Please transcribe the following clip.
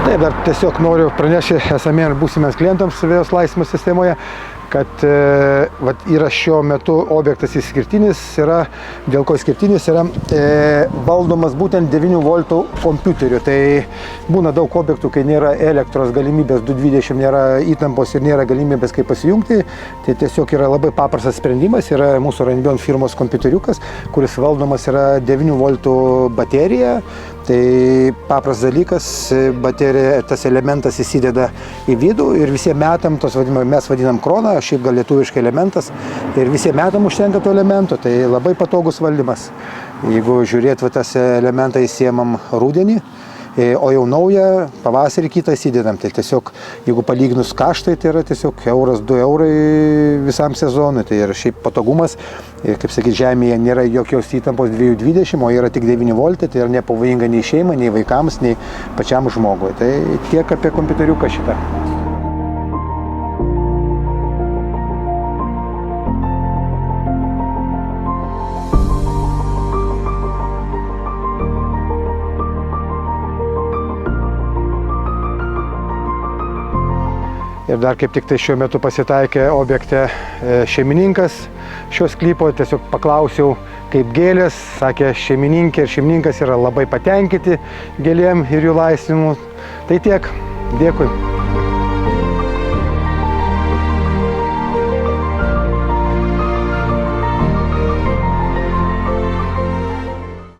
Taip, dar tiesiog noriu pranešti esamiems ir būsimiems klientams vėjos laistymo sistemoje, kad yra šiuo metu objektas išskirtinis, dėl ko išskirtinis yra valdomas būtent 9 voltų kompiuteriu. Tai būna daug objektų, kai nėra elektros galimybės, 220 nėra įtampos ir nėra galimybės kaip pasijungti. Tai tiesiog yra labai paprastas sprendimas, yra mūsų Rainbeyond firmos kompiuteriukas, kuris valdomas yra 9 voltų baterija. Tai paprastas dalykas, baterija, tas elementas įsideda į vidų ir visiems metam, mes vadinam kroną, šiaip gal lietuviškai elementas, ir visiems metam užtenka to elemento, tai labai patogus valdymas. Jeigu žiūrėt, tas elementą įsiemam rudenį, o jau naują pavasarį kitą įsidedam. Tai tiesiog, jeigu palyginus kaštai, tai yra tiesiog 1-2 eurai visam sezonui. Tai yra šiaip patogumas, kaip sakyti, žemėje nėra jokios įtampos 220, o yra tik 9 voltai, tai yra nepavojinga nei šeimai, nei vaikams, nei pačiam žmogui. Tai tiek apie kompiuteriuką šitą. Ir dar kaip tik tai šiuo metu pasitaikė objekte šeimininkas šios sklypo, tiesiog paklausiau, kaip gėlės, sakė šeimininkė ir šeimininkas yra labai patenkinti gėlėm ir jų laisvimu. Tai tiek, dėkui.